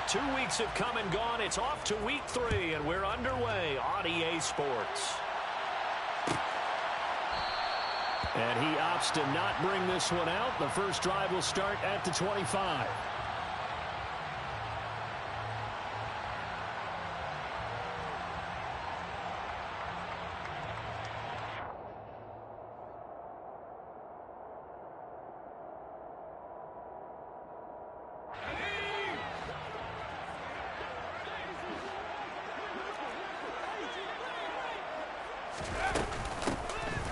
2 weeks have come and gone. It's off to week 3, and we're underway on EA Sports. And he opts to not bring this one out. The first drive will start at the 25.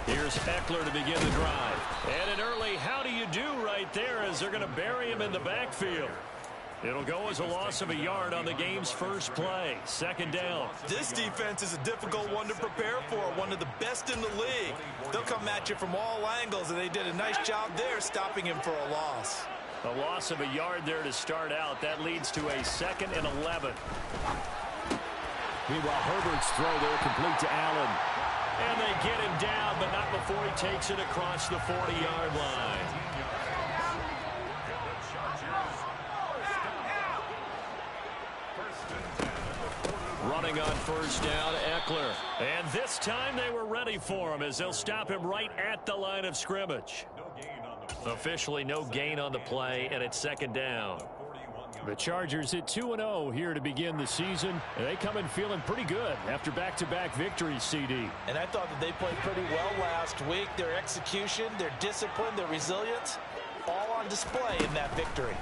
Here's Eckler to begin the drive. And an early how do you do right there as they're going to bury him in the backfield. It'll go as a loss of a yard on the game's first play. Second down. This defense is a difficult one to prepare for, one of the best in the league. They'll come at you from all angles, and they did a nice job there stopping him for a loss. A loss of a yard there to start out. That leads to a 2nd and 11. Meanwhile, Herbert's throw there complete to Allen. And they get him down, but not before he takes it across the 40-yard line. Running on first down, Eckler. And this time they were ready for him as they'll stop him right at the line of scrimmage. Officially no gain on the play, and it's 2nd down. The Chargers hit 2-0 here to begin the season, and they come in feeling pretty good after back-to-back victories, CD. And I thought that they played pretty well last week. Their execution, their discipline, their resilience, all on display in that victory.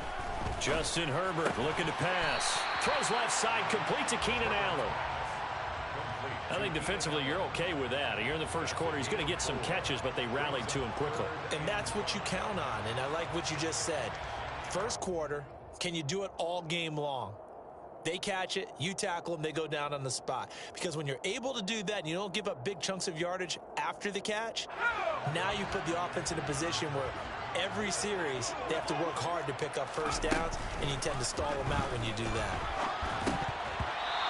Justin Herbert looking to pass. Throws left side, complete to Keenan Allen. I think defensively you're okay with that. Here in the first quarter, he's going to get some catches, but they rallied to him quickly. And that's what you count on, and I like what you just said. First quarter, can you do it all game long? They catch it, you tackle them, they go down on the spot. Because when you're able to do that and you don't give up big chunks of yardage after the catch, now you put the offense in a position where every series they have to work hard to pick up first downs, and you tend to stall them out when you do that.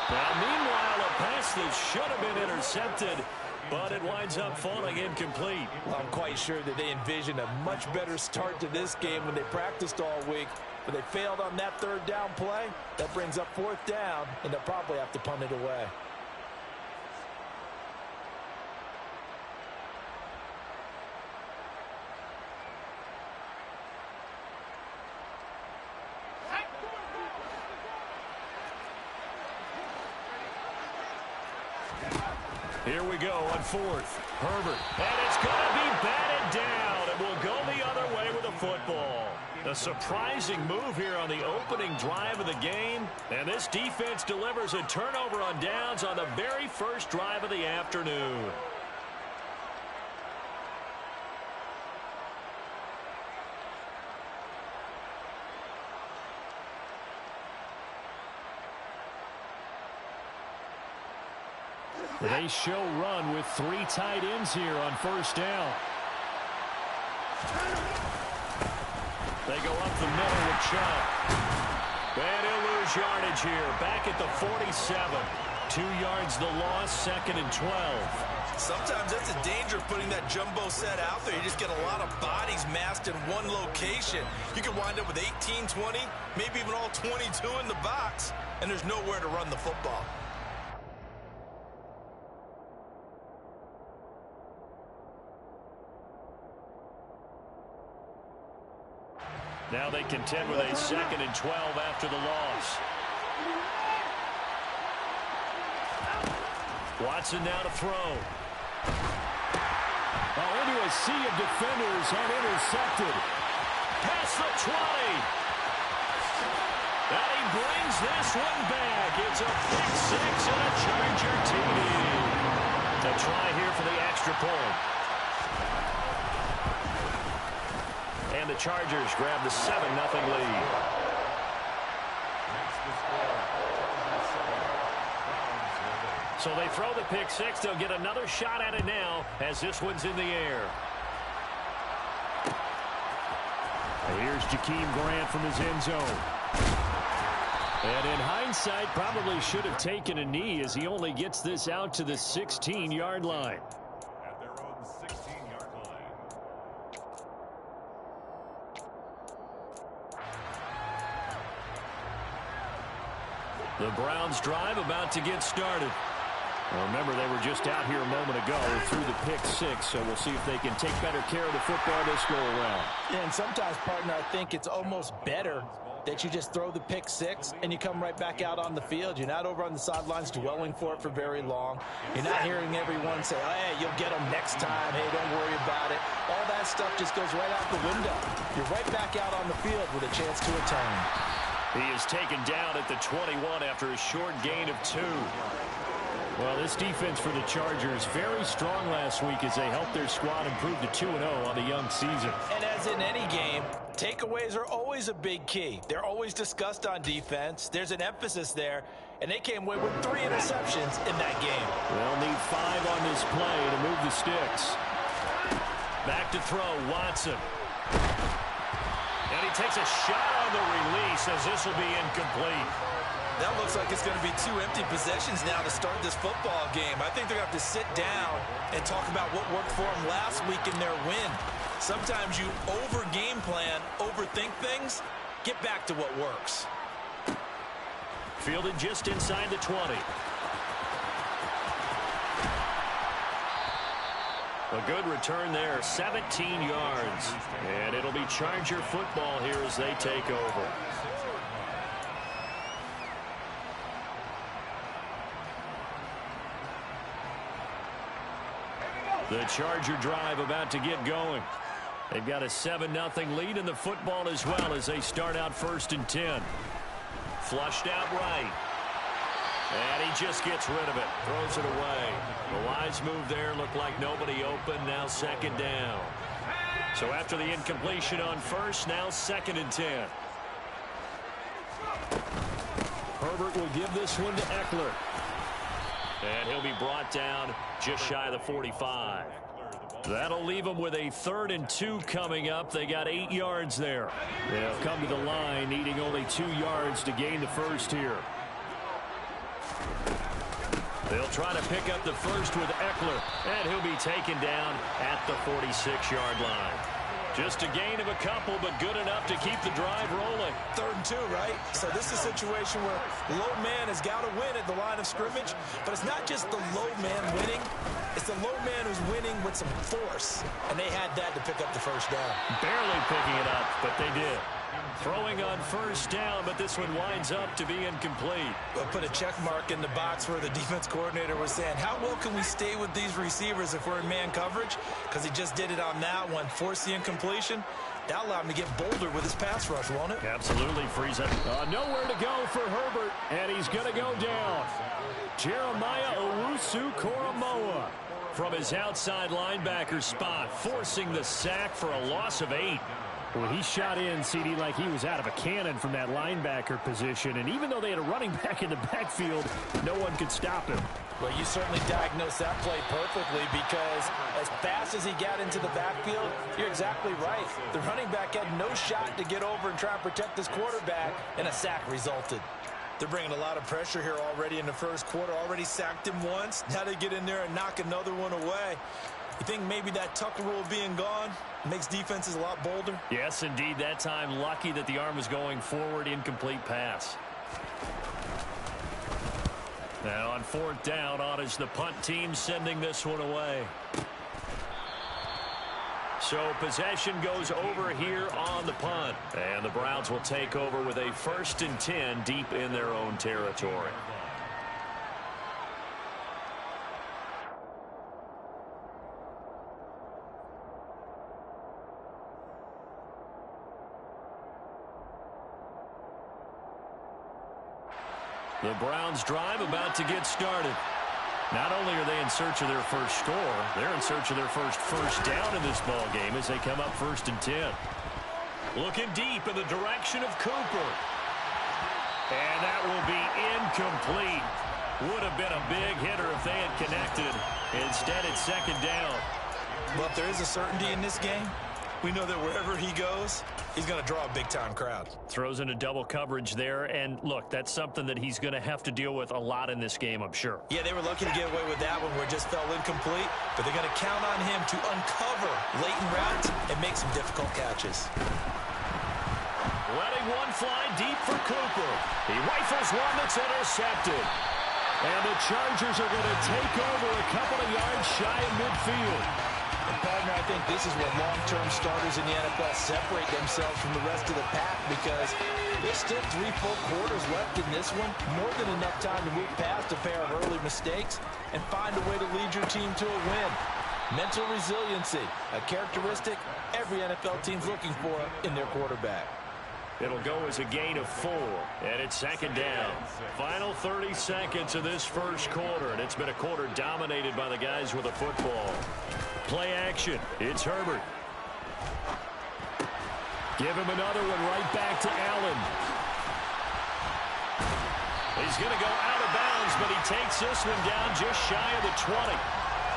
Now, meanwhile, a pass that should have been intercepted, but it winds up falling incomplete. Well, I'm quite sure that they envisioned a much better start to this game when they practiced all week. But they failed on that 3rd down play. That brings up 4th down, and they'll probably have to punt it away. Here we go on 4th. Herbert. And it's going to be batted down. It will go the other way with the football. A surprising move here on the opening drive of the game. And this defense delivers a turnover on downs on the very first drive of the afternoon. They show run with 3 tight ends here on first down. They go up the middle with Chubb. And he'll lose yardage here. Back at the 47. 2 yards the loss, 2nd and 12. Sometimes that's the danger of putting that jumbo set out there. You just get a lot of bodies massed in one location. You can wind up with 18, 20, maybe even all 22 in the box, and there's nowhere to run the football. Now they contend with a 2nd and 12 after the loss. Watson now to throw. Into a sea of defenders and intercepted. Past the 20. And he brings this one back. It's a pick 6 and a Charger TD. A try here for the extra point. And the Chargers grab the 7-0 lead. So they throw the pick 6. They'll get another shot at it now as this one's in the air. Here's Jakeem Grant from his end zone. And in hindsight, probably should have taken a knee as he only gets this out to the 16-yard line. At their own 16-yard line. The Browns drive about to get started. Well, remember, they were just out here a moment ago through the pick six, so we'll see if they can take better care of the football this go around. Yeah, and sometimes, partner, I think it's almost better that you just throw the pick six and you come right back out on the field. You're not over on the sidelines dwelling for it for very long. You're not hearing everyone say, oh, hey, you'll get them next time. Hey, don't worry about it. All that stuff just goes right out the window. You're right back out on the field with a chance to atone. He is taken down at the 21 after a short gain of 2. Well, this defense for the Chargers very strong last week as they helped their squad improve to 2-0 on the young season. And as in any game, takeaways are always a big key. They're always discussed on defense. There's an emphasis there, and they came away with 3 interceptions in that game. They'll need 5 on this play to move the sticks. Back to throw, Watson. And he takes a shot on the release as this will be incomplete. That looks like it's going to be 2 empty possessions now to start this football game. I think they're going to have to sit down and talk about what worked for them last week in their win. Sometimes you over-game plan, overthink things, get back to what works. Fielded just inside the 20. A good return there, 17 yards. And it'll be Charger football here as they take over. The Charger drive about to get going. They've got a 7-0 lead in the football as well as they start out 1st and 10. Flushed out right. And he just gets rid of it. Throws it away. The wise move there. Looked like nobody open. Now 2nd down. So after the incompletion on 1st, now 2nd and 10. Herbert will give this one to Eckler. And he'll be brought down just shy of the 45. That'll leave them with a 3rd and 2 coming up. They got 8 yards there. They'll come to the line needing only 2 yards to gain the 1st here. They'll try to pick up the 1st with Eckler. And he'll be taken down at the 46-yard line. Just a gain of a couple, but good enough to keep the drive rolling. 3rd and 2, right? So this is a situation where the low man has got to win at the line of scrimmage, but it's not just the low man winning. It's the low man who's winning with some force, and they had that to pick up the 1st down. Barely picking it up, but they did. Throwing on 1st down, but this one winds up to be incomplete. We'll put a check mark in the box where the defense coordinator was saying, how well can we stay with these receivers if we're in man coverage? Because he just did it on that one, forced the incompletion. That allowed him to get bolder with his pass rush, won't it? Absolutely, frees up. Nowhere to go for Herbert, and he's going to go down. Jeremiah Owusu-Koramoah from his outside linebacker spot, forcing the sack for a loss of 8. Well, he shot in, CD, like he was out of a cannon from that linebacker position. And even though they had a running back in the backfield, no one could stop him. Well, you certainly diagnosed that play perfectly because as fast as he got into the backfield, you're exactly right. The running back had no shot to get over and try and protect his quarterback, and a sack resulted. They're bringing a lot of pressure here already in the 1st quarter. Already sacked him once. Now they get in there and knock another one away. You think maybe that Tucker rule being gone makes defenses a lot bolder? Yes, indeed. That time, lucky that the arm was going forward. Incomplete pass. Now on 4th down, on is the punt team sending this one away. So possession goes over here on the punt. And the Browns will take over with a 1st and 10 deep in their own territory. The Browns drive about to get started. Not only are they in search of their 1st score, they're in search of their first down in this ball game as they come up 1st and 10. Looking deep in the direction of Cooper. And that will be incomplete. Would have been a big hitter if they had connected. Instead, it's 2nd down. But there is a certainty in this game. We know that wherever he goes, he's going to draw a big-time crowd. Throws into double coverage there, and look, that's something that he's going to have to deal with a lot in this game, I'm sure. Yeah, they were lucky to get away with that one where it just fell incomplete, but they're going to count on him to uncover latent routes and make some difficult catches. letting one fly deep for Cooper. He rifles one that's intercepted. And the Chargers are going to take over a couple of yards shy of midfield. And partner, I think this is where long-term starters in the NFL separate themselves from the rest of the pack, because there's still 3 full quarters left in this one. More than enough time to move past a pair of early mistakes and find a way to lead your team to a win. Mental resiliency, a characteristic every NFL team's looking for in their quarterback. It'll go as a gain of 4, and it's second down. Final 30 seconds of this first quarter, and it's been a quarter dominated by the guys with the football. Play action. It's Herbert. Give him another one right back to Allen. He's going to go out of bounds, but he takes this one down just shy of the 20.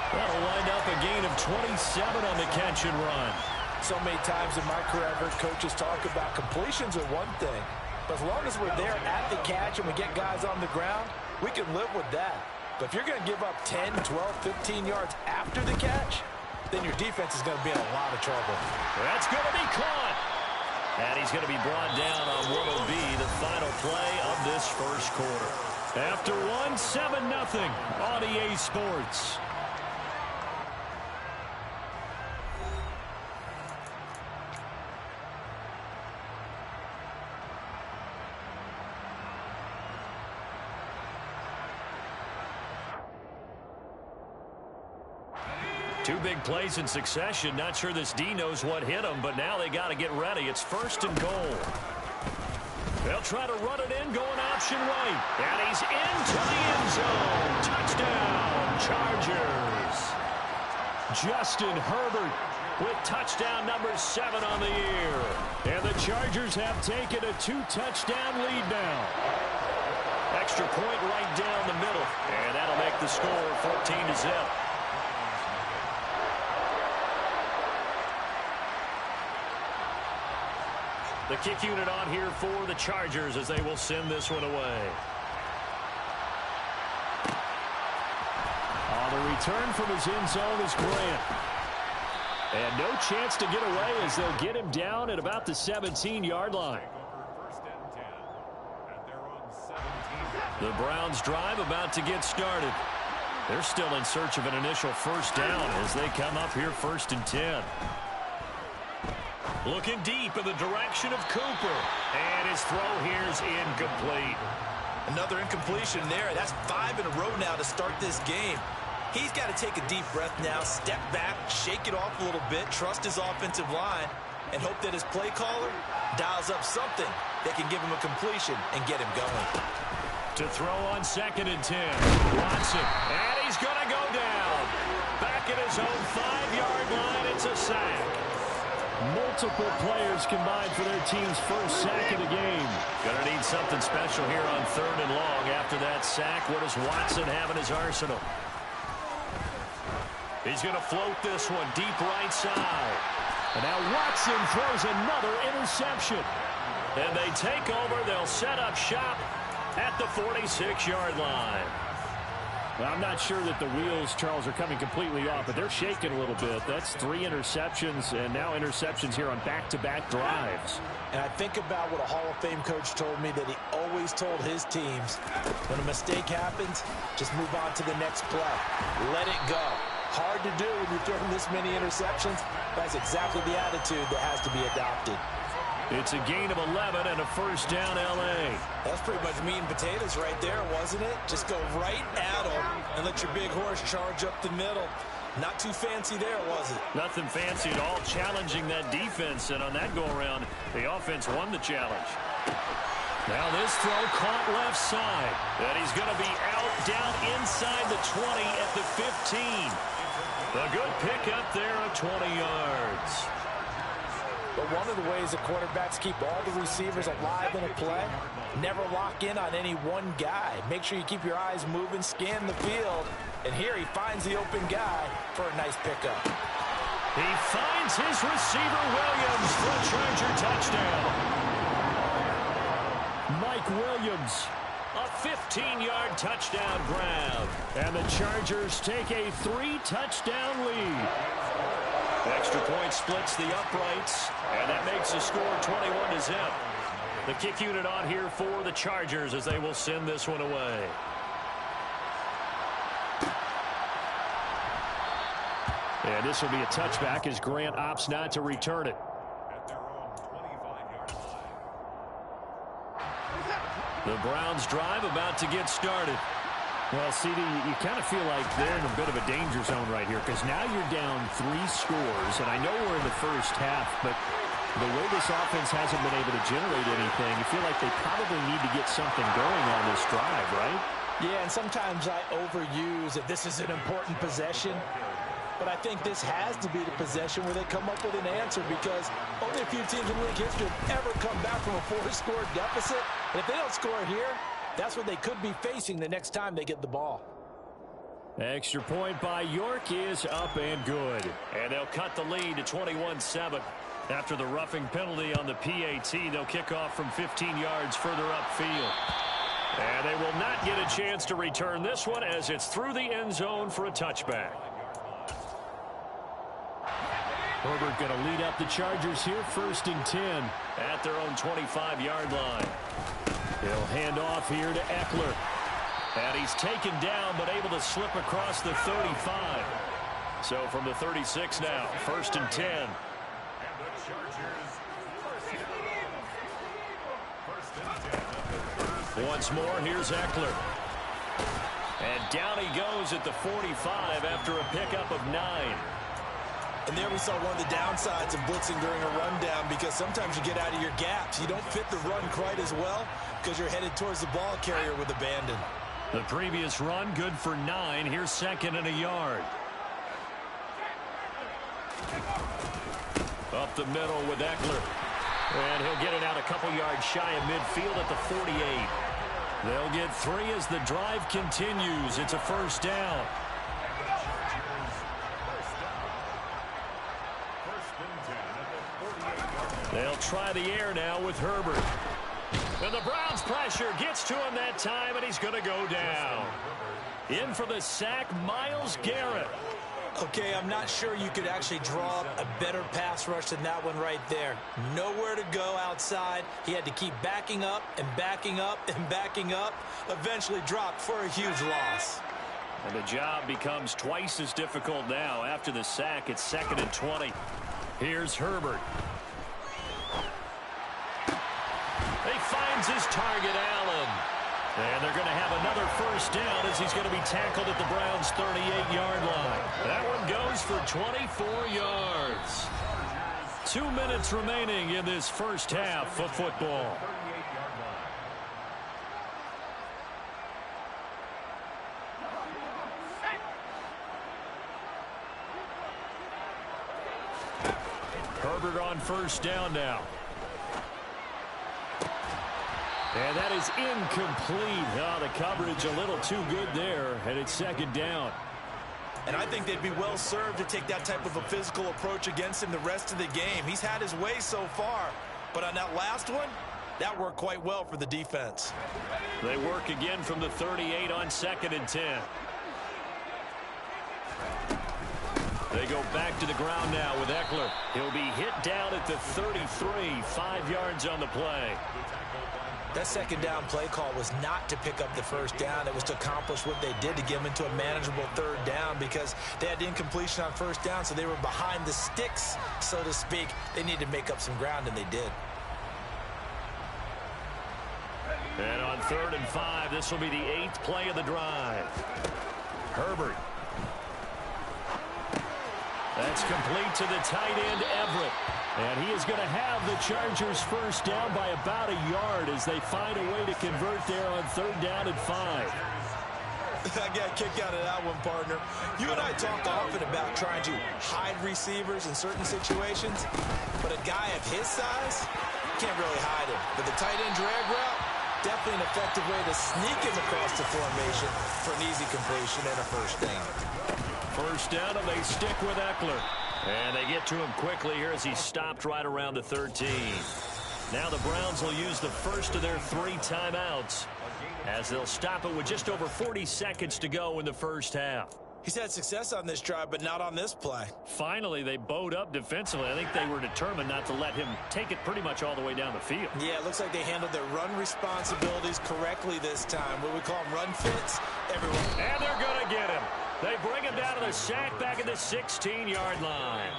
That'll wind up a gain of 27 on the catch and run. So many times in my career, I've heard coaches talk about completions are one thing, but as long as we're there at the catch and we get guys on the ground, we can live with that. But if you're going to give up 10, 12, 15 yards after the catch, then your defense is going to be in a lot of trouble. That's going to be caught. And he's going to be brought down on what will be the final play of this first quarter. After one, 7-0 on EA Sports. Two big plays in succession. Not sure this D knows what hit him, but now they got to get ready. It's 1st and goal. They'll try to run it in, going option right. And he's into the end zone. Touchdown, Chargers. Justin Herbert with touchdown number 7 on the year. And the Chargers have taken a 2-touchdown lead now. Extra point right down the middle. And that'll make the score 14-0. The kick unit on here for the Chargers as they will send this one away. On the return from his end zone is Grant. And no chance to get away as they'll get him down at about the 17-yard line. The Browns drive about to get started. They're still in search of an initial first down as they come up here 1st and 10. Looking deep in the direction of Cooper. And his throw here is incomplete. Another incompletion there. That's 5 in a row now to start this game. He's got to take a deep breath now, step back, shake it off a little bit, trust his offensive line, and hope that his play caller dials up something that can give him a completion and get him going. To throw on 2nd and 10. Watson. And he's going to go down. Back at his own 5-yard line. It's a sack. Multiple players combined for their team's first sack of the game. Gonna need something special here on 3rd and long after that sack. What does Watson have in his arsenal? He's gonna float this one deep right side. And now Watson throws another interception. And they take over. They'll set up shop at the 46-yard line. Well, I'm not sure that the wheels, Charles, are coming completely off, but they're shaking a little bit. That's 3 interceptions, and now interceptions here on back-to-back drives. And I think about what a Hall of Fame coach told me that he always told his teams, when a mistake happens, just move on to the next play. Let it go. Hard to do when you're throwing this many interceptions. That's exactly the attitude that has to be adopted. It's a gain of 11 and a first down, L.A. That's pretty much meat and potatoes right there, wasn't it? Just go right at them and let your big horse charge up the middle. Not too fancy there, was it? Nothing fancy at all, challenging that defense, and on that go-around, the offense won the challenge. Now this throw caught left side, and he's going to be out down inside the 20 at the 15. A good pickup there of 20 yards. But one of the ways that quarterbacks keep all the receivers alive in a play, never lock in on any one guy. Make sure you keep your eyes moving, scan the field. And here he finds the open guy for a nice pickup. He finds his receiver, Williams, for a Charger touchdown. Mike Williams, a 15-yard touchdown grab. And the Chargers take a 3-touchdown lead. Extra point splits the uprights, and that makes the score 21-0. The kick unit on here for the Chargers as they will send this one away. And this will be a touchback as Grant opts not to return it. At their own 25-yard line. The Browns drive about to get started. Well, CD, you kind of feel like they're in a bit of a danger zone right here because now you're down 3 scores, and I know we're in the first half, but the way this offense hasn't been able to generate anything, you feel like they probably need to get something going on this drive, right? Yeah, and sometimes I overuse that this is an important possession. But I think this has to be the possession where they come up with an answer because only a few teams in league history have ever come back from a 4-score deficit. And if they don't score here, that's what they could be facing the next time they get the ball. Extra point by York is up and good. And they'll cut the lead to 21-7. After the roughing penalty on the PAT, they'll kick off from 15 yards further upfield. And they will not get a chance to return this one as it's through the end zone for a touchback. Herbert going to lead up the Chargers here, 1st and 10 at their own 25-yard line. He'll hand off here to Eckler. And he's taken down but able to slip across the 35. So from the 36 now, 1st and 10. And the Chargers first and 10. Once more, here's Eckler. And down he goes at the 45 after a pickup of 9. And there we saw one of the downsides of blitzing during a rundown because sometimes you get out of your gaps. You don't fit the run quite as well because you're headed towards the ball carrier with abandon. The previous run good for 9. Here's 2nd and a yard. Up the middle with Eckler. And he'll get it out a couple yards shy of midfield at the 48. They'll get 3 as the drive continues. It's a 1st down. They'll try the air now with Herbert. And the Browns pressure gets to him that time, and he's going to go down. In for the sack, Myles Garrett. Okay, I'm not sure you could actually draw up a better pass rush than that one right there. Nowhere to go outside. He had to keep backing up and backing up and backing up. Eventually dropped for a huge loss. And the job becomes twice as difficult now. After the sack, it's 2nd and 20. Here's Herbert. He finds his target, Allen. And they're going to have another 1st down as he's going to be tackled at the Browns' 38-yard line. That one goes for 24 yards. 2 minutes remaining in this first half of football. Herbert on 1st down now. And that is incomplete. Oh, the coverage a little too good there, and it's 2nd down. And I think they'd be well served to take that type of a physical approach against him the rest of the game. He's had his way so far, but on that last one, that worked quite well for the defense. They work again from the 38 on 2nd and 10. They go back to the ground now with Eckler. He'll be hit down at the 33, 5 yards on the play. That 2nd down play call was not to pick up the 1st down. It was to accomplish what they did to get them into a manageable 3rd down because they had incompletion on 1st down, so they were behind the sticks, so to speak. They needed to make up some ground, and they did. And on 3rd and 5, this will be the 8th play of the drive. Herbert. That's complete to the tight end, Everett. And he is going to have the Chargers 1st down by about a yard as they find a way to convert there on 3rd down and 5. I got a kick out of that one, partner. You and I talk often about trying to hide receivers in certain situations, but a guy of his size can't really hide him. But the tight end drag route, definitely an effective way to sneak him across the formation for an easy completion and a 1st down. 1st down, and they stick with Eckler. And they get to him quickly here as he's stopped right around the 13. Now the Browns will use the first of their 3 timeouts as they'll stop it with just over 40 seconds to go in the first half. He's had success on this drive, but not on this play. Finally, they bowed up defensively. I think they were determined not to let him take it pretty much all the way down the field. Yeah, it looks like they handled their run responsibilities correctly this time. What we call them run fits. Everyone. And they're going to get him. They bring him down to the sack back at the 16-yard line.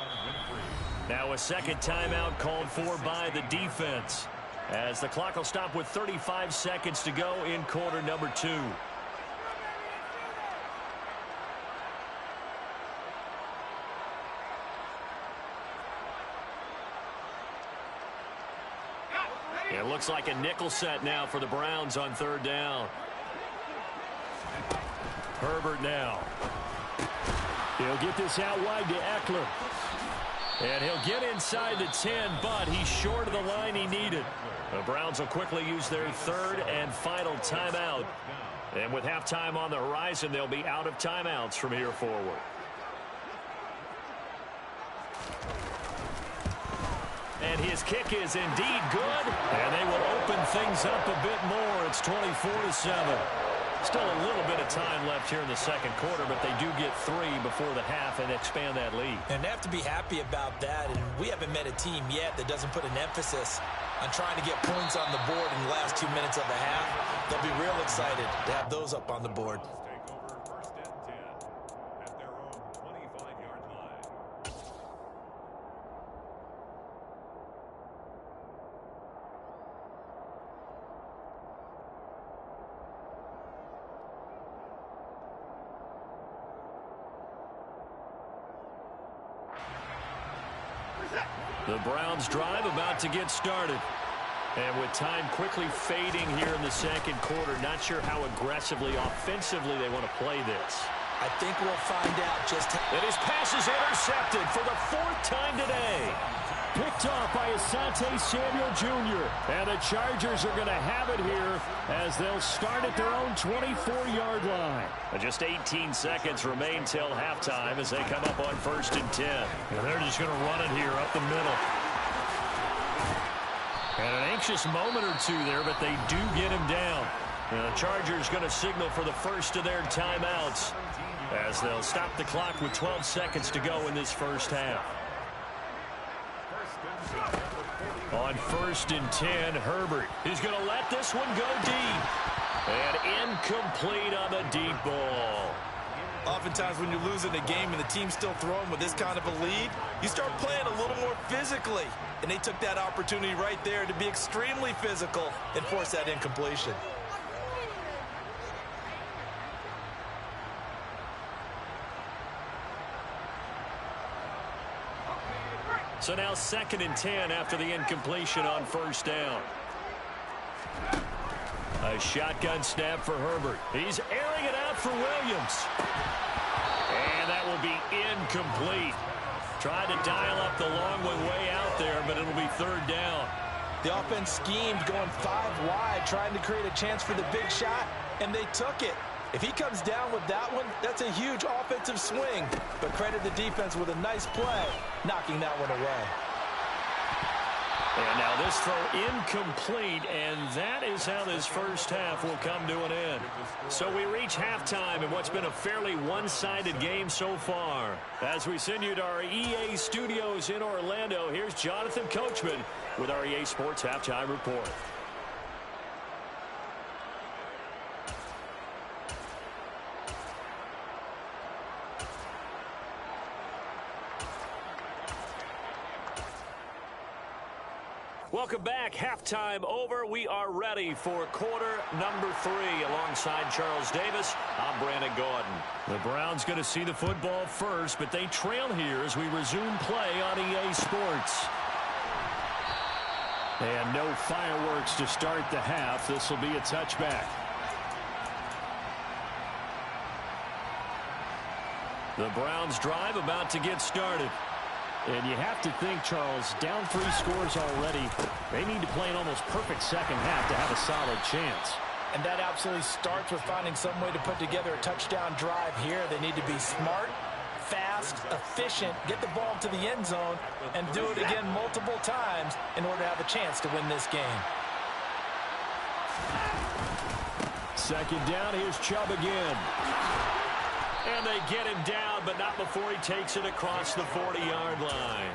Now a second timeout called for by the defense, as the clock will stop with 35 seconds to go in quarter number 2. It looks like a nickel set now for the Browns on third down. Herbert now. He'll get this out wide to Eckler. And he'll get inside the 10, but he's short of the line he needed. The Browns will quickly use their third and final timeout. And with halftime on the horizon, they'll be out of timeouts from here forward. And his kick is indeed good. And they will open things up a bit more. It's 24-7. Still a little bit of time left here in the second quarter, but they do get 3 before the half and expand that lead. And they have to be happy about that. And we haven't met a team yet that doesn't put an emphasis on trying to get points on the board in the last 2 minutes of the half. They'll be real excited to have those up on the board. The Browns drive about to get started. And with time quickly fading here in the second quarter, not sure how aggressively, offensively they want to play this. I think we'll find out just how. And his pass is intercepted for the 4th time today. Picked off by Asante Samuel Jr. And the Chargers are going to have it here as they'll start at their own 24-yard line. And just 18 seconds remain till halftime as they come up on 1st and 10. And they're just going to run it here up the middle. And an anxious moment or two there, but they do get him down. And the Chargers going to signal for the first of their timeouts as they'll stop the clock with 12 seconds to go in this first half. On 1st and 10, Herbert is going to let this one go deep. And incomplete on the deep ball. Oftentimes when you're losing a game and the team's still throwing with this kind of a lead, you start playing a little more physically. And they took that opportunity right there to be extremely physical and force that incompletion. So now 2nd and 10 after the incompletion on 1st down. A shotgun snap for Herbert. He's airing it out for Williams. And that will be incomplete. Tried to dial up the long one way out there, but it'll be 3rd down. The offense schemed going 5 wide, trying to create a chance for the big shot, and they took it. If he comes down with that one, that's a huge offensive swing. But credit the defense with a nice play, knocking that one away. And now this throw incomplete, and that is how this first half will come to an end. So we reach halftime in what's been a fairly one-sided game so far. As we send you to our EA studios in Orlando, here's Jonathan Coachman with our EA Sports Halftime Report. Welcome back. Halftime over. We are ready for quarter number 3. Alongside Charles Davis, I'm Brandon Gordon. The Browns going to see the football first, but they trail here as we resume play on EA Sports. And no fireworks to start the half. This will be a touchback. The Browns drive about to get started. And you have to think, Charles, down 3 scores already. They need to play an almost perfect second half to have a solid chance. And that absolutely starts with finding some way to put together a touchdown drive here. They need to be smart, fast, efficient, get the ball to the end zone, and do it again multiple times in order to have a chance to win this game. Second down, here's Chubb again. And they get him down, but not before he takes it across the 40-yard line.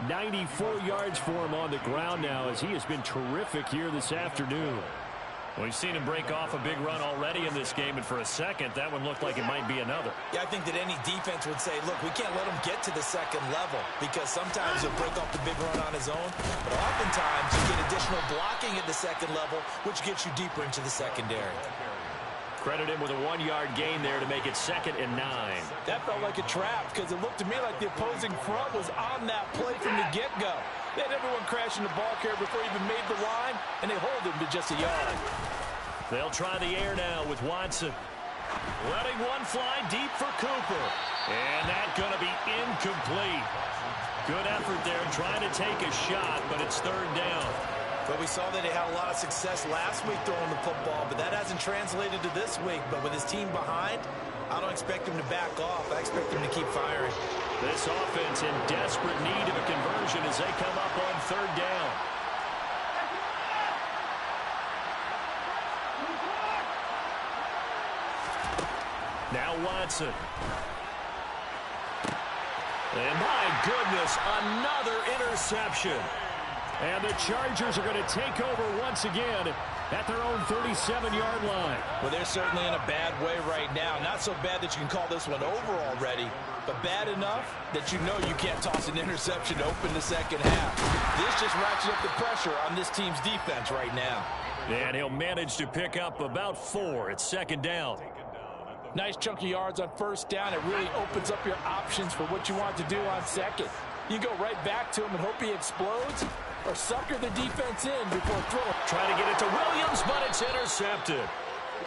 94 yards for him on the ground now, as he has been terrific here this afternoon. We've seen him break off a big run already in this game, and for a second, that one looked like it might be another. Yeah, I think that any defense would say, look, we can't let him get to the second level, because sometimes he'll break off the big run on his own, but oftentimes you get additional blocking at the second level, which gets you deeper into the secondary. Credit him with a 1-yard gain there to make it 2nd and 9. That felt like a trap, because it looked to me like the opposing front was on that play from the get-go. They had everyone crashing the ball carrier before he even made the line, and they hold him to just a yard. They'll try the air now with Watson. Letting one fly deep for Cooper. And that's going to be incomplete. Good effort there trying to take a shot, but it's 3rd down. But we saw that he had a lot of success last week throwing the football, but that hasn't translated to this week. But with his team behind, I don't expect him to back off. I expect him to keep firing. This offense in desperate need of a conversion as they come up on 3rd down. Now Watson. And my goodness, another interception. And the Chargers are going to take over once again at their own 37-yard line. Well, they're certainly in a bad way right now. Not so bad that you can call this one over already, but bad enough that you know you can't toss an interception to open the second half. This just ratchets up the pressure on this team's defense right now. And he'll manage to pick up about 4 at 2nd down. Nice chunk of yards on 1st down. It really opens up your options for what you want to do on 2nd. You go right back to him and hope he explodes, or sucker the defense in before throwing. Try to get it to Williams, but it's intercepted.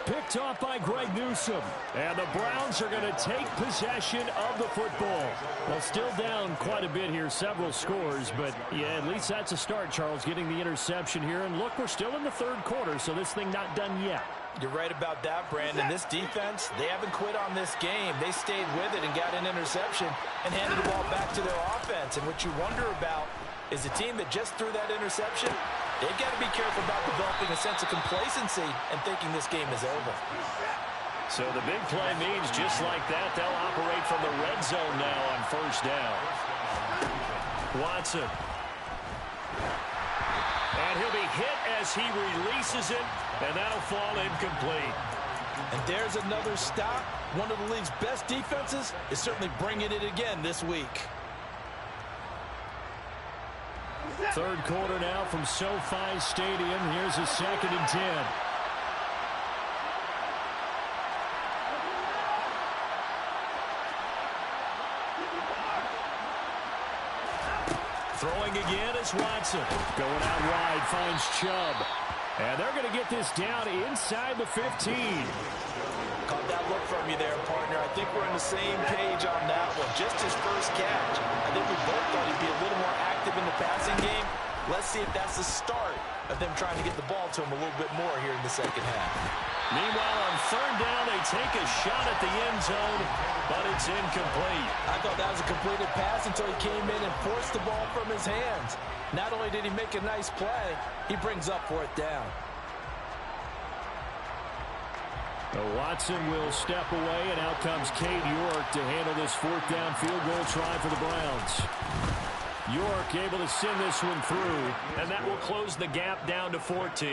Picked off by Greg Newsome. And the Browns are going to take possession of the football. Well, still down quite a bit here, several scores, but yeah, at least that's a start, Charles, getting the interception here. And look, we're still in the 3rd quarter, so this thing not done yet. You're right about that, Brandon. This defense, they haven't quit on this game. They stayed with it and got an interception and handed the ball back to their offense. And what you wonder about is a team that just threw that interception, they've got to be careful about developing a sense of complacency and thinking this game is over. So the big play means just like that, they'll operate from the red zone now on 1st down. Watson. And he'll be hit as he releases it, and that'll fall incomplete. And there's another stop. One of the league's best defenses is certainly bringing it again this week. 3rd quarter now from SoFi Stadium. Here's a 2nd and 10. Throwing again is Watson. Going out wide, finds Chubb. And they're going to get this down inside the 15. Caught that look from you there, partner. I think we're on the same page on that one. Just his first catch. I think we both thought he'd be a little more active in the passing game. Let's see if that's the start of them trying to get the ball to him a little bit more here in the second half. Meanwhile, on 3rd down, they take a shot at the end zone, but it's incomplete. I thought that was a completed pass until he came in and forced the ball from his hands. Not only did he make a nice play, he brings up 4th down. Watson will step away, and out comes Cade York to handle this 4th down field goal try for the Browns. York able to send this one through, and that will close the gap down to 14.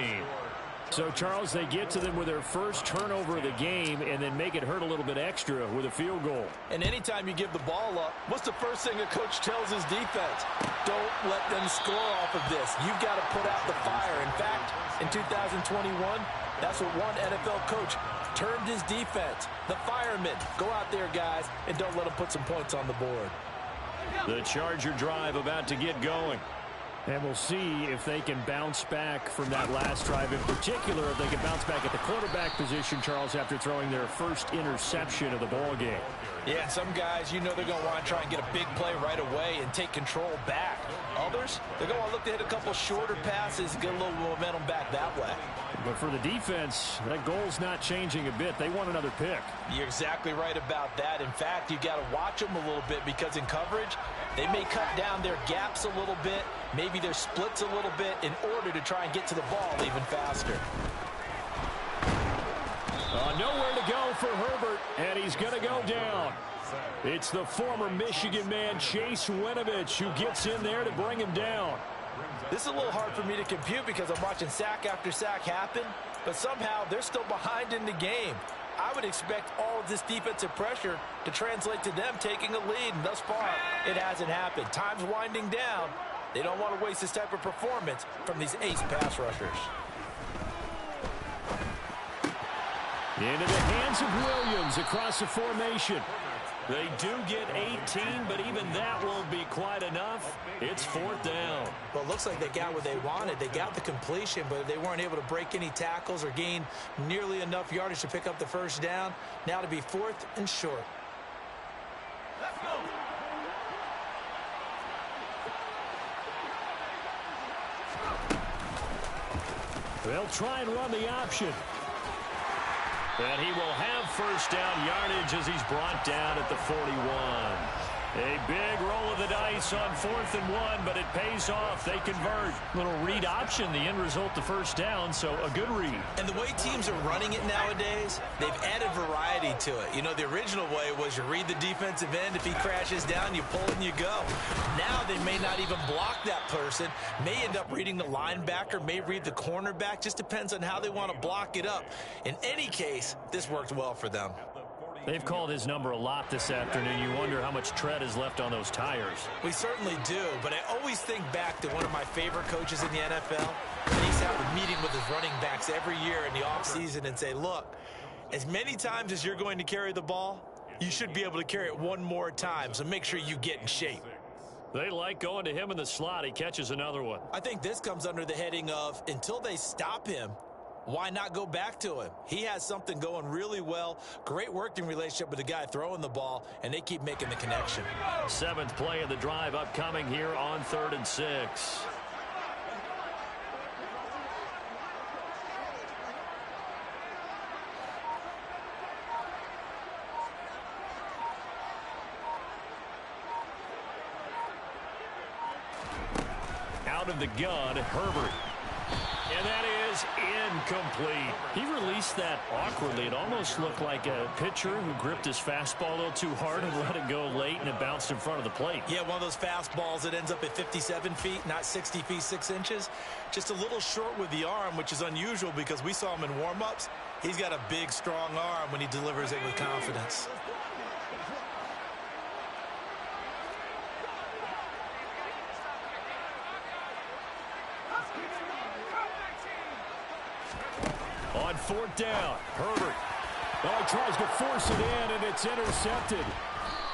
So, Charles, they get to them with their first turnover of the game and then make it hurt a little bit extra with a field goal. And anytime you give the ball up, what's the first thing a coach tells his defense? Don't let them score off of this. You've got to put out the fire. In fact, in 2021, that's what one NFL coach termed his defense. The firemen. Go out there, guys, and don't let them put some points on the board. The Charger drive about to get going. And we'll see if they can bounce back from that last drive. In particular, if they can bounce back at the quarterback position, Charles, after throwing their first interception of the ball game. Yeah, some guys, you know they're going to want to try and get a big play right away and take control back. Others, they're going to look to hit a couple shorter passes and get a little momentum back that way. But for the defense, that goal's not changing a bit. They want another pick. You're exactly right about that. In fact, you got to watch them a little bit because in coverage, they may cut down their gaps a little bit, maybe their splits a little bit in order to try and get to the ball even faster. Nowhere to to go for Herbert, and he's going to go down. It's the former Michigan man, Chase Winovich, who gets in there to bring him down. This is a little hard for me to compute because I'm watching sack after sack happen, but somehow they're still behind in the game. I would expect all of this defensive pressure to translate to them taking a lead, and thus far, it hasn't happened. Time's winding down. They don't want to waste this type of performance from these ace pass rushers. Into the hands of Williams across the formation. They do get 18, but even that won't be quite enough. It's 4th down. Well, it looks like they got what they wanted. They got the completion, but they weren't able to break any tackles or gain nearly enough yardage to pick up the first down. Now to be 4th and short. Let's go. They'll try and run the option. And he will have first down yardage as he's brought down at the 41. A big roll of the dice on 4th and 1, but it pays off. They convert. Little read option, the end result, the first down, so a good read. And the way teams are running it nowadays, they've added variety to it. You know, the original way was you read the defensive end. If he crashes down, you pull and you go. Now they may not even block that person, may end up reading the linebacker, may read the cornerback. Just depends on how they want to block it up. In any case, this worked well for them. They've called his number a lot this afternoon. You wonder how much tread is left on those tires. We certainly do, but I always think back to one of my favorite coaches in the NFL. And he's having a meeting with his running backs every year in the offseason and say, look, as many times as you're going to carry the ball, you should be able to carry it one more time, so make sure you get in shape. They like going to him in the slot. He catches another one. I think this comes under the heading of, until they stop him, why not go back to him? He has something going really well. Great working relationship with the guy throwing the ball, and they keep making the connection. 7th play of the drive upcoming here on 3rd and 6. Out of the gun, Herbert. And that is incomplete. He released that awkwardly. It almost looked like a pitcher who gripped his fastball a little too hard and let it go late, and it bounced in front of the plate. Yeah, one of those fastballs that ends up at 57 feet, not 60 feet, 6 inches. Just a little short with the arm, which is unusual because we saw him in warm-ups. He's got a big, strong arm when he delivers it with confidence. On 4th down, Herbert. Oh, tries to force it in, and it's intercepted.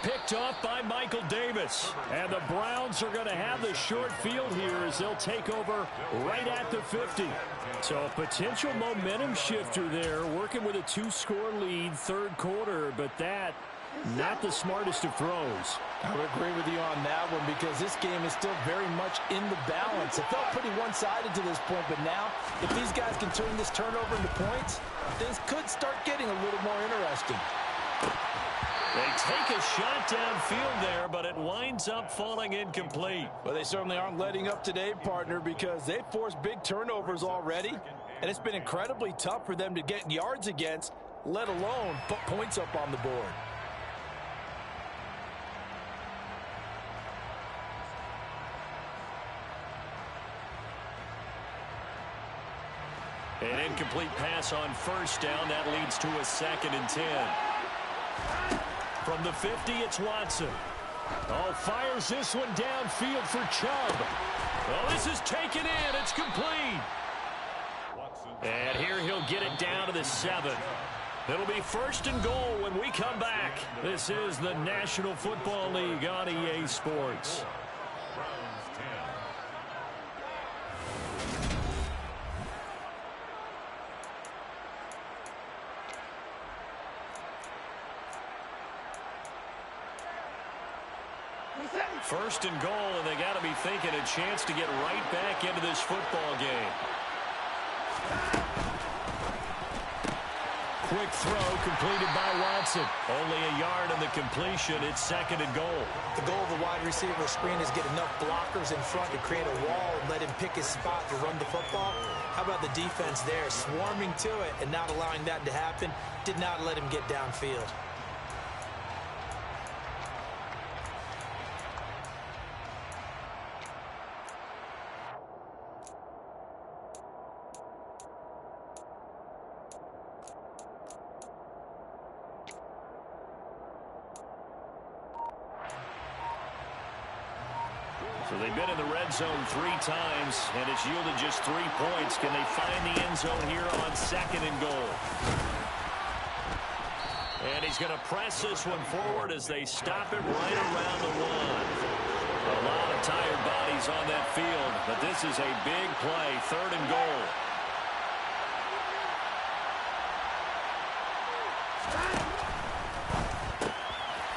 Picked off by Michael Davis. And the Browns are going to have the short field here as they'll take over right at the 50. So a potential momentum shifter there, working with a 2-score lead, 3rd quarter, but that not the smartest of throws. I would agree with you on that one because this game is still very much in the balance. It felt pretty one-sided to this point, but now if these guys can turn this turnover into points, things could start getting a little more interesting. They take a shot downfield there, but it winds up falling incomplete. Well, they certainly aren't letting up today, partner, because they've forced big turnovers already, and it's been incredibly tough for them to get yards against, let alone put points up on the board. An incomplete pass on 1st down. That leads to a 2nd and 10. From the 50, it's Watson. Oh, fires this one downfield for Chubb. Oh, this is taken in. It's complete. And here he'll get it down to the 7. It'll be 1st and goal when we come back. This is the National Football League on EA Sports. First and goal, and they got to be thinking a chance to get right back into this football game. quick throw completed by Watson. Only a yard on the completion. It's 2nd and goal. The goal of the wide receiver screen is get enough blockers in front to create a wall and let him pick his spot to run the football. How about the defense there, swarming to it and not allowing that to happen? Did not let him get downfield. So they've been in the red zone 3 times, and it's yielded just 3 points. Can they find the end zone here on 2nd and goal? And he's going to press this one forward as they stop it right around the 1. A lot of tired bodies on that field, but this is a big play, 3rd and goal.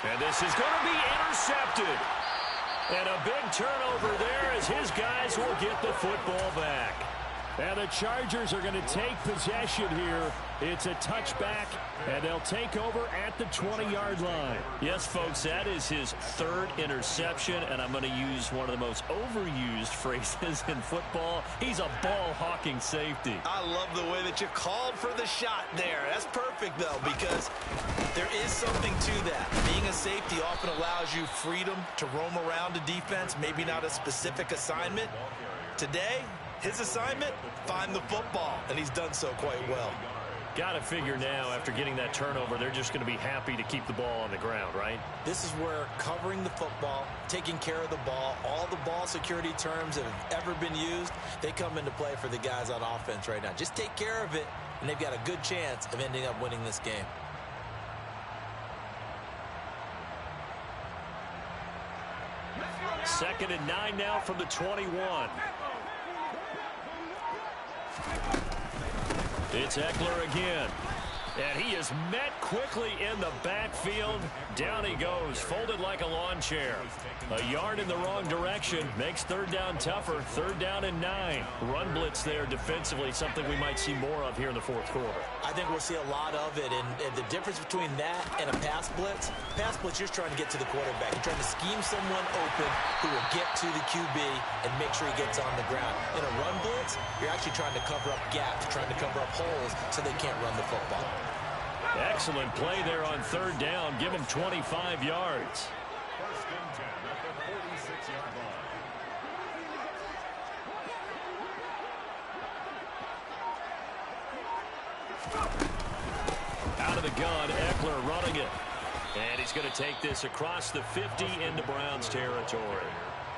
And this is going to be intercepted. And a big turnover there as his guys will get the football back. And the Chargers are going to take possession here. It's a touchback, and they'll take over at the 20-yard line. Yes, folks, that is his 3rd interception, and I'm going to use one of the most overused phrases in football. He's a ball-hawking safety. I love the way that you called for the shot there. That's perfect, though, because there is something to that. Being a safety often allows you freedom to roam around a defense, maybe not a specific assignment. Today, his assignment, find the football, and he's done so quite well. Got to figure now, after getting that turnover, they're just going to be happy to keep the ball on the ground, right? This is where covering the football, taking care of the ball, all the ball security terms that have ever been used, they come into play for the guys on offense right now. Just take care of it, and they've got a good chance of ending up winning this game. Second and 9 now from the 21. It's Eckler again. And he is met quickly in the backfield. Down he goes, folded like a lawn chair. A yard in the wrong direction makes 3rd down tougher. 3rd down and 9. Run blitz there defensively, something we might see more of here in the 4th quarter. I think we'll see a lot of it, and the difference between that and a pass blitz, you're just trying to get to the quarterback. You're trying to scheme someone open who will get to the QB and make sure he gets on the ground. In a run blitz, you're actually trying to cover up gaps, trying to cover up holes so they can't run the football. Excellent play there on 3rd down. Give him 25 yards. 1st and 10 at the 46-yard line. Out of the gun, Eckler running it. And he's going to take this across the 50 into Browns territory.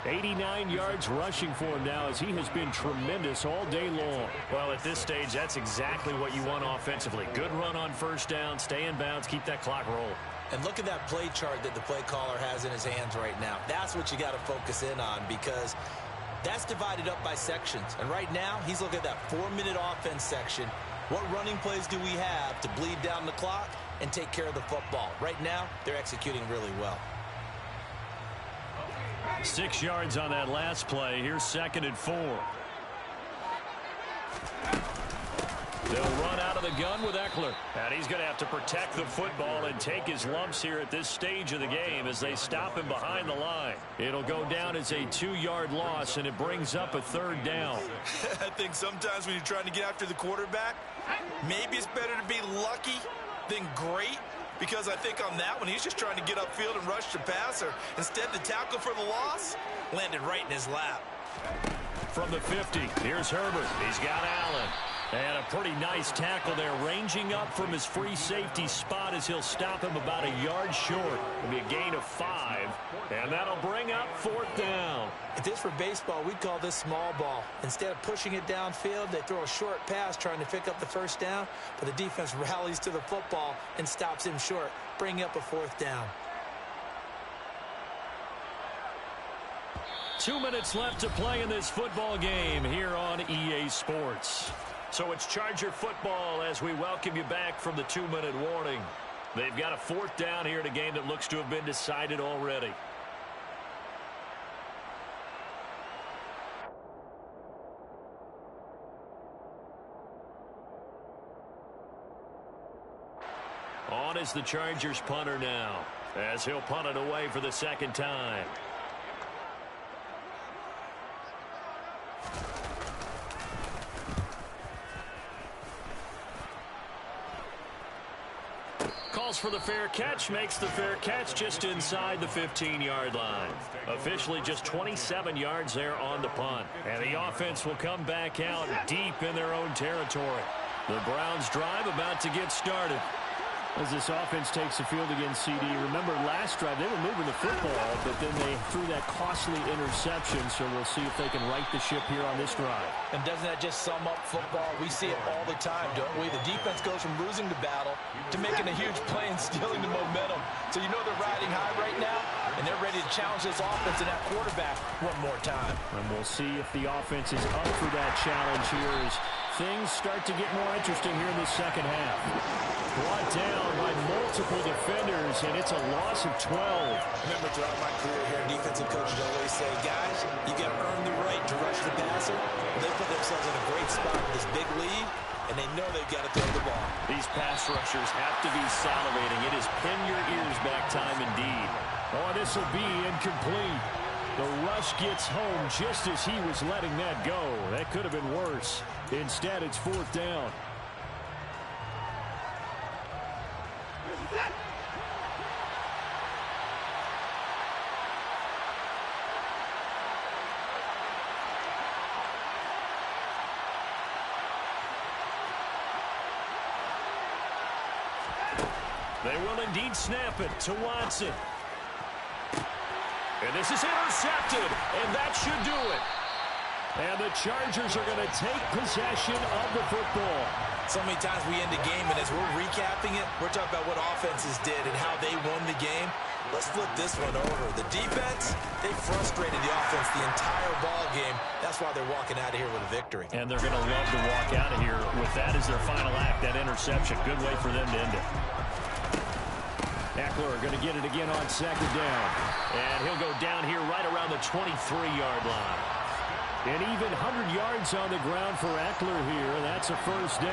89 yards rushing for him now as he has been tremendous all day long. Well, at this stage, that's exactly what you want offensively. Good run on 1st down, stay in bounds, keep that clock rolling. And look at that play chart that the play caller has in his hands right now. That's what you got to focus in on because that's divided up by sections. And right now, he's looking at that 4-minute offense section. What running plays do we have to bleed down the clock and take care of the football? Right now, they're executing really well. 6 yards on that last play. Here's 2nd and 4. They'll run out of the gun with Eckler. And he's going to have to protect the football and take his lumps here at this stage of the game as they stop him behind the line. It'll go down as a 2-yard loss, and it brings up a 3rd down. I think sometimes when you're trying to get after the quarterback, maybe it's better to be lucky than great. Because I think on that one, he's just trying to get upfield and rush the passer. Instead, the tackle for the loss landed right in his lap. From the 50, here's Herbert. He's got Allen. And a pretty nice tackle there, ranging up from his free safety spot as he'll stop him about a yard short. It'll be a gain of 5, and that'll bring up 4th down. If this were baseball, we'd call this small ball. Instead of pushing it downfield, they throw a short pass trying to pick up the 1st down, but the defense rallies to the football and stops him short, bringing up a 4th down. 2 minutes left to play in this football game here on EA Sports. So it's Charger football as we welcome you back from the 2-minute warning. They've got a 4th down here in a game that looks to have been decided already. On is the Chargers punter now, as he'll punt it away for the second time. Calls for the fair catch, makes the fair catch just inside the 15-yard line. Officially just 27 yards there on the punt. And the offense will come back out deep in their own territory. The Browns drive about to get started. As this offense takes the field against CD, remember last drive they were moving the football, but then they threw that costly interception, so we'll see if they can right the ship here on this drive. And doesn't that just sum up football? We see it all the time, don't we? The defense goes from losing the battle to making a huge play and stealing the momentum. So you know they're riding high right now, and they're ready to challenge this offense and that quarterback one more time. And we'll see if the offense is up for that challenge here as things start to get more interesting here in the second half. Brought down by multiple defenders, and it's a loss of 12. Remember, throughout my career here, defensive coaches always say, guys, you got to earn the right to rush the passer. They put themselves in a great spot with this big lead, and they know they've got to throw the ball. These pass rushers have to be salivating. It is pin your ears back time indeed. Oh, this will be incomplete. The rush gets home just as he was letting that go. That could have been worse. Instead, it's fourth down. They will indeed snap it to Watson. And this is intercepted, and that should do it. And the Chargers are going to take possession of the football. So many times we end the game, and as we're recapping it, we're talking about what offenses did and how they won the game. Let's flip this one over. The defense, they frustrated the offense the entire ball game. That's why they're walking out of here with a victory. And they're going to love to walk out of here with that as their final act, that interception. Good way for them to end it. Eckler going to get it again on second down. And he'll go down here right around the 23-yard line. An even 100 yards on the ground for Eckler here. That's a first down.